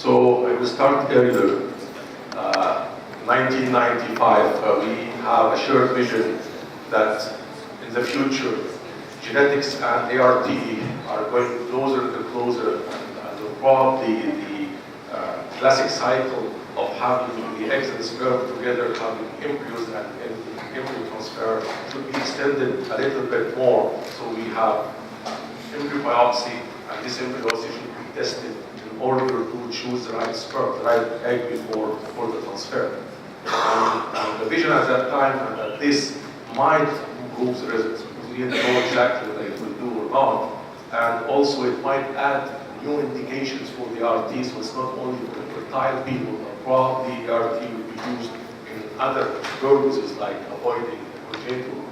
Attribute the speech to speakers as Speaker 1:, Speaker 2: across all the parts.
Speaker 1: So I will start earlier. 1995, we have a shared vision that in the future, genetics and ART are going closer and closer, and probably the classic cycle of having the eggs and sperm together, having embryos and embryo transfer should be extended a little bit more. So we have embryo biopsy, and this embryo biopsy should be tested in order to choose the right sperm, the right egg before the transfer. And the vision at that time, and that this might improve the results, because we didn't know exactly whether it will do or not. And also it might add new indications for the RT, so it's not only for the fertile people, but probably the RT will be used in other purposes like avoiding congenital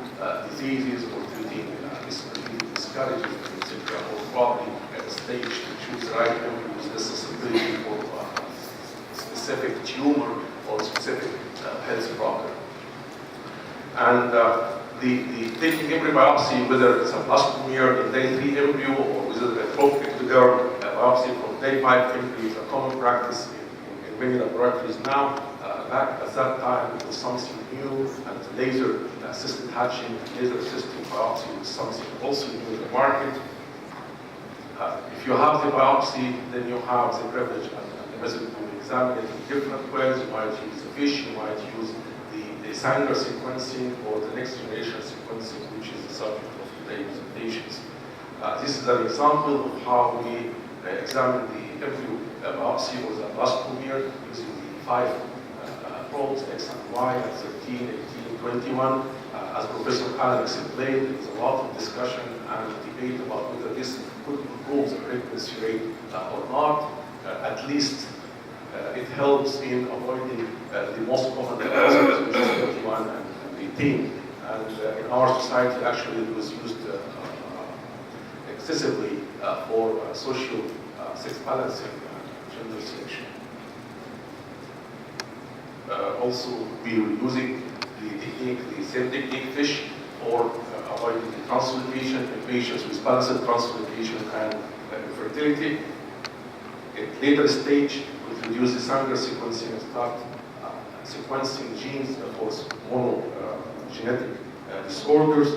Speaker 1: diseases or treating miscarriages, etc. Or probably at a stage to choose the right embryo's accessibility for a specific tumor or specific health problem. And the taking embryo biopsy, whether it's a blastomere in day 3 embryo or whether a trophic ectoderm biopsy from day 5 embryo is a common practice in many laboratories now. Back at that time, it was something new, and laser-assisted hatching, laser-assisted biopsy was something also new in the market. If you have the biopsy, then you have the privilege and the method to examine it in different ways. You might use the fish, you might use the Sanger sequencing or the next generation sequencing, which is the subject of today's presentations. This is an example of how we examine the embryo biopsy or the blastomere using the 5 probes, X and Y, at 13, 18, 21. As Professor Allen explained, there was a lot of discussion and debate about whether this could improve the pregnancy rate or not. At least it helps in avoiding the most common cancers, which is 21 and 18. And in our society, actually, it was used excessively for social sex balancing gender selection. Also, we were using the same technique, FISH, for avoiding the translocation in patients with balanced translocation and infertility. At later stage, we introduce the Sanger sequencing and start sequencing genes for monogenetic disorders.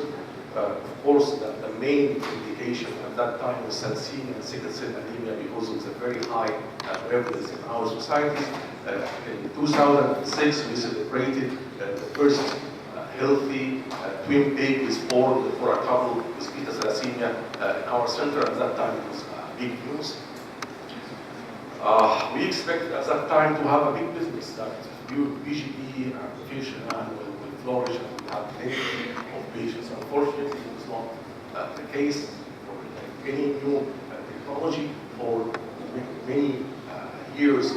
Speaker 1: Of course, the main indication at that time was thalassemia and sickle cell anemia because of the very high prevalence in our societies. In 2006, we celebrated the first healthy twin baby was born for a couple with beta thalassemia in our center. At that time, it was big news. We expected at that time to have a big business that BGP and patient will flourish and we have plenty of patients. Unfortunately, it was not the case for any new technology. For many years,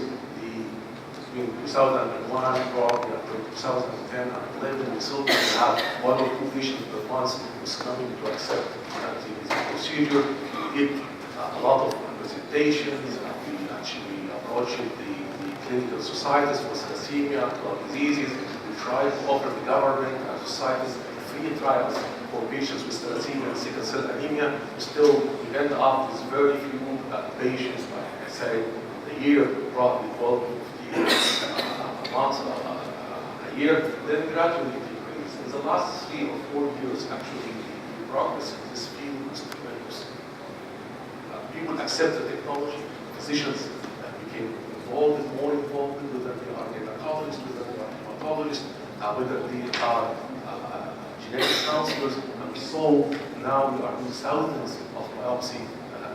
Speaker 1: between 2001 probably until 2010 and 11, we still have 1 or 2 patients per month who's coming to accept the procedure. We did a lot of presentations, and we actually approached the clinical societies for thalassemia, blood diseases. We tried to offer the government and societies free trials for patients with thalassemia and sickle cell anemia. Still, we end up with very few patients, like I said, a year, probably 12 months, a year, then gradually decrease. In the last 3 or 4 years, actually, the progress in this field was tremendous. People accept the technology, physicians became more involved, whether they are gynecologists, whether they are hematologists, whether they are genetic counselors, and so now we are doing thousands of biopsy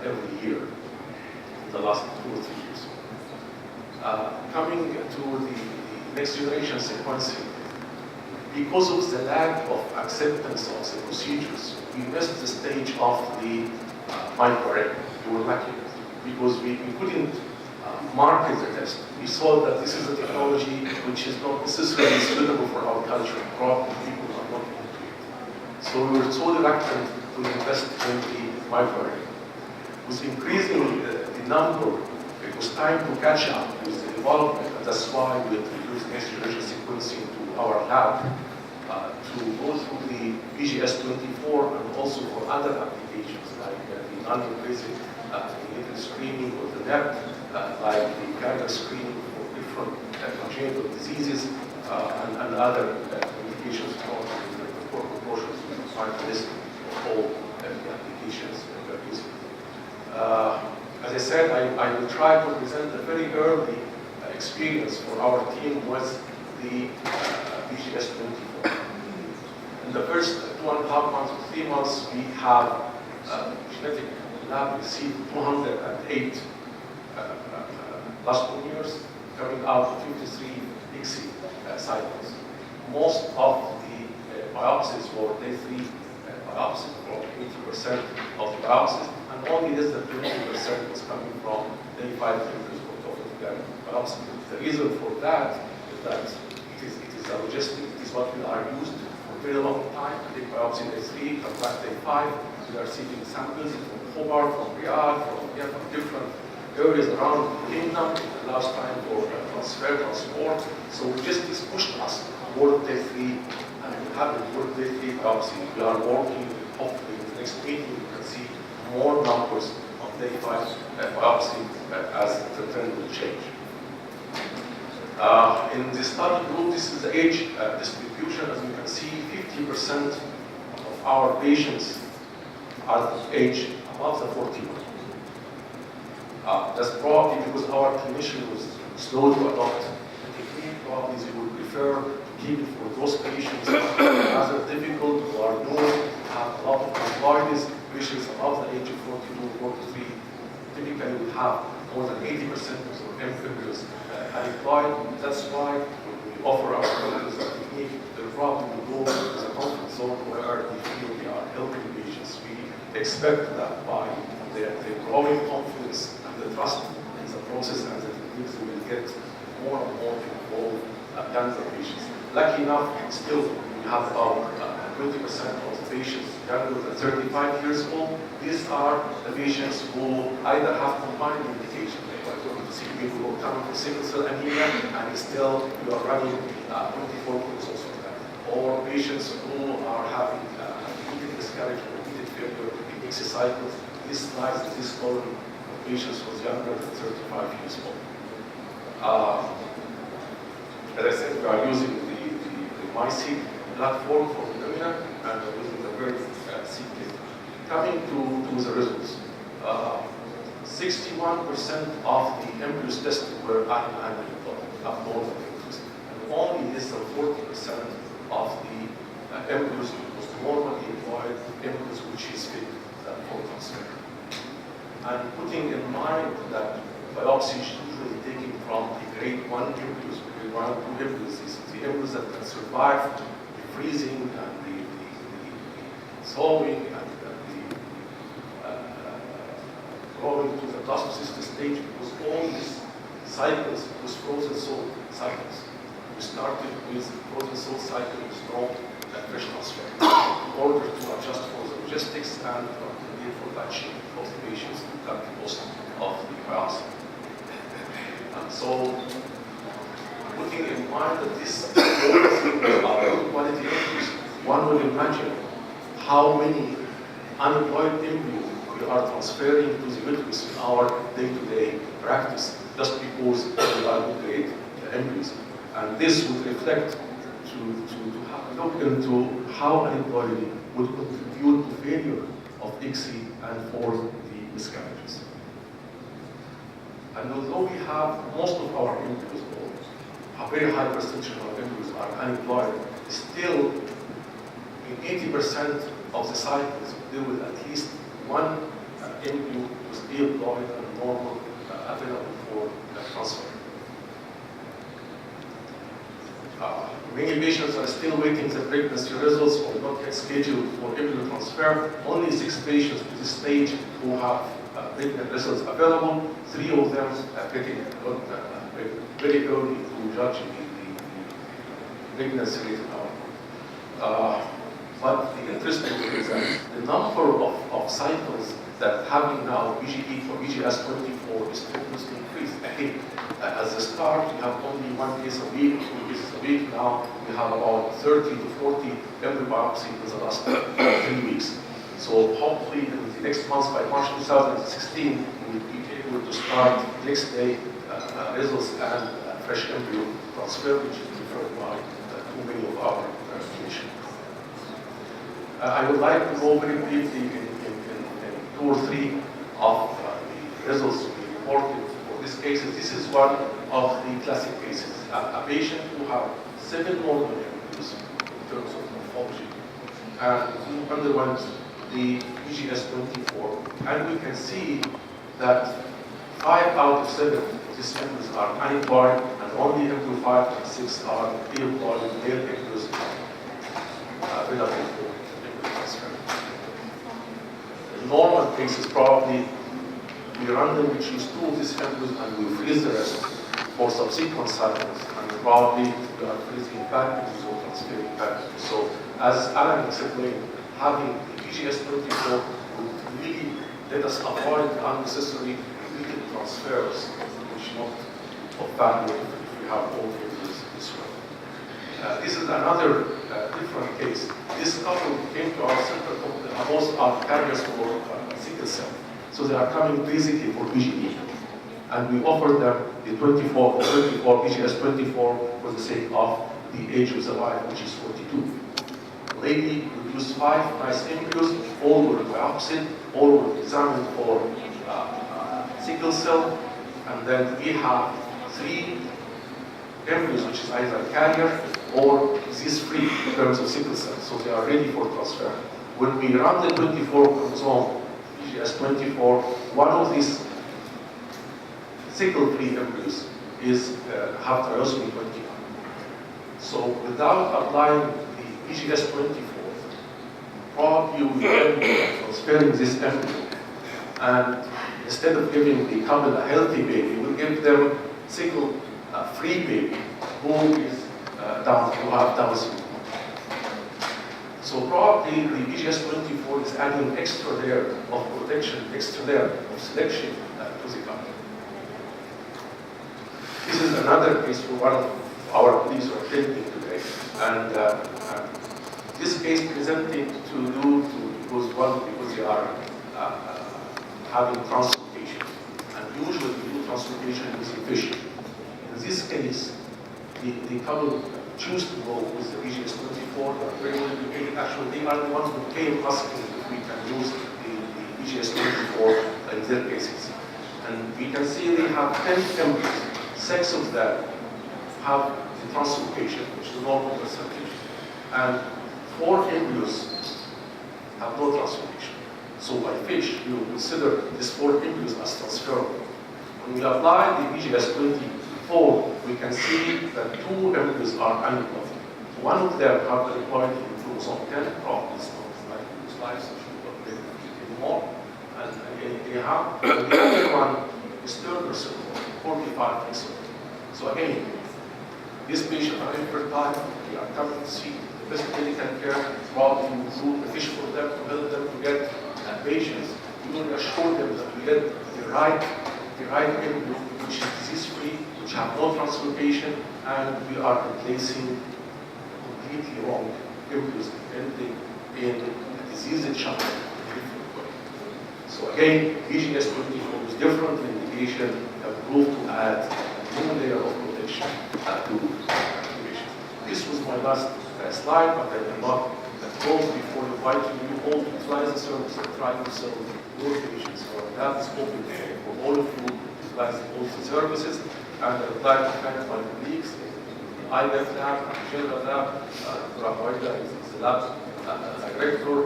Speaker 1: every year in the last 2 or 3 years. Coming to the next generation sequencing, because of the lack of acceptance of the procedures, we missed the stage of the microarray. We were lucky because we couldn't market the test. We saw that this is a technology which is not necessarily suitable for our culture. Probably people are not into it. So we were so reluctant to invest in the microarray. With increasing the number, it was time to catch up with the development, and that's why we introduced next generation sequencing to our lab to go through the BGS-24 and also for other applications like the non-invasive neonatal screening or the NEP, like the carrier screening for different congenital diseases and other indications for the proportions are listed for all the applications we are using. As I said, I will try to present a very early experience for our team with the BGS-24. In the first 2.5 months to 3 months, we have genetic lab received 208 plasmomeres coming out of 53 ICSI cycles. Most of the biopsies were day 3 biopsies, or 80% of the biopsies, and only less than 20% was coming from day 5 biopsy. The reason for that is that it is a logistic, it is what we are used for a very long time. Take biopsy day 3, come back day 5. We are receiving samples from Hobart, from Riyadh, from different areas around the kingdom. It allows time for transfer, transport. So logistics pushed us toward day 3, and we have it toward day 3 biopsy. We are working, hopefully, in the next meeting, we can see more numbers on day 5 biopsy as the trend will change. In the study group, this is the age distribution. As you can see, 50% of our patients are of age above the 41. That's probably because our clinician was slow to adopt the technique. Probably they would prefer to keep it for those patients who are rather difficult, who are known, have a lot of comorbidities. Patients above the age of 42, 43 typically would have more than 80% of their embryos aneuploid. That's why when we offer our doctors that technique, they'll probably go to the comfort zone where they feel they are helping patients. We expect that by their growing confidence and the trust in the process and the techniques, we will get more and more involved younger patients. Lucky enough, still we have about 20% of the patients younger than 35 years old. These are the patients who either have combined indication, people who are coming from sickle cell anemia, and still we are running 24 chromosomes for them. Or patients who are having repeated miscarriage, repeated failure, repeated cycles. This slide is column of patients who are younger than 35 years old. As I said, we are using the MySeq platform for Illumina, and we're using the very sequence. Coming to the results. 61% of the embryos tested were abnormal embryos, and only less than 40% of the embryos was normally employed embryos which is fit for transfer. And putting in mind that biopsy is usually taken from the grade 1 embryos, grade 1 and 2 embryos, the embryos that can survive the freezing and the thawing and going to the blastocyst stage, because all these cycles was frozen salt cycles. We started with frozen salt cycle with no fresh transfer in order to adjust for the logistics and for batching of the patients who got the most of the biopsy. And so, putting in mind that this are good quality embryos, one would imagine how many unemployed embryos we are transferring to the uterus in our day-to-day practice, just because we are good embryos. And this would reflect to have a look into how aneuploidy would contribute to failure of ICSI and for the miscarriages. And although we have most of our embryos, or a very high percentage of our embryos are aneuploid, still in 80% of the cycles there will at least one embryo was aneuploid and normal available for transfer. Many patients are still waiting the pregnancy results or not yet scheduled for embryo transfer. Only 6 patients to this stage who have pregnant results available. 3 of them are getting very early to judge the pregnancy rate now. But the interesting thing is that the number of cycles that having now BGE for BGS24 is continuously increased. Again, at the start, we have only 1 case a week, 2 cases a week. Now we have about 30 to 40 every biopsy in the last 3 weeks. So hopefully in the next month, by March 2016, we'll be able to start next day results and fresh embryo transfer, which is preferred by too many of our patients. I would like to go very briefly in 2 or 3 of the results we reported for these cases. This is one of the classic cases. A patient who had 7 normal embryos in terms of morphology and who underwent the BGS24, and we can see that 5 out of 7 of these embryos are aneuploid, and only embryo 5 and 6 are euploid, male embryos relative to embryo transfer. In normal cases, probably we randomly choose 2 of these embryos and we freeze the rest for subsequent cycles, and probably we are freezing back embryos or transferring back. So, as Alan explained, having BGS24 would really let us avoid unnecessary repeated transfers, which is not of value if we have all embryos this way. This is another different case. This couple came to our center, both are carriers for sickle cell. So they are coming basically for BGE. And we offered them the 24 BGS24 for the sake of the age of the wife, which is 42. Lady produced 5 nice embryos, all were biopsied, all were examined for sickle cell, and then we have 3 embryos, which is either carrier or disease-free in terms of sickle cell, so they are ready for transfer. When we run the 24 chromosome, BGS24, one of these sickle-free embryos is have trisomy 21. So without applying BGS24, probably we will be transferring this embryo, and instead of giving the couple a healthy baby, we'll give them sickle-free baby who is who have Down syndrome. So probably the BGS24 is adding extra layer of protection, extra layer of selection to the couple. This is another case for one of our colleagues who are attending today, and this case presented to you because they are having transplantation, and usually we do transplantation using fish. In this case, the couple choose to go with the BGS24. They are very well educated. Actually, they are the ones who came asking if we can use the BGS24 in their cases. And we can see they have 10 embryos. 6 of them have the translocation, which is normal presentation, and 4 embryos have no translocation. So by fish, we will consider these 4 embryos as transferable. When we apply the BGS24, we can see that 2 embryos are aneuploid. One of them have the required in chromosome 10, probably it's not like this life, so she will not get anymore. And again, they have the other one is Turner syndrome, 45 weeks old. So again, these patients are infertile, they are coming to see the best medical care, probably we do the fish for them to help them to get patients. We will assure them that we get the right embryo, which is disease-free, which have no translocation, and we are replacing completely wrong embryos depending in a diseased child in a different way. So again, BGS24 is different indication that proved to add a new layer of protection to patient. This was my last slide, but I cannot close before inviting you all to utilize the service and try to serve your patients. So that is open for all of you to utilize all the services. And I would like to thank my colleagues in the IBEF lab, the General lab, Dr. is the lab director,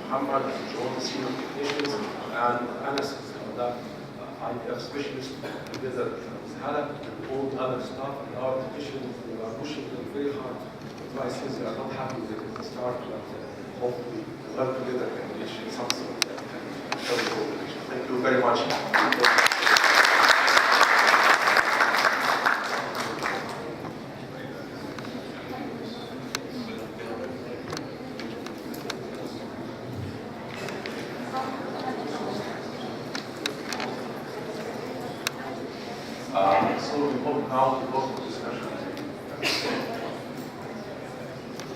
Speaker 1: Muhammad, and all the senior technicians, and Anas is the lab IBEF specialist, together with Hala and all the other staff and our technicians. We are pushing them very hard. Since they are not happy with the start, but hopefully work together and reach something that can show the population. Thank you very much. now to go for discussion.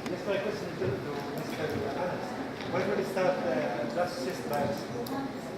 Speaker 2: Just my question to Mr. Anas. When will you start blood cyst biopsy?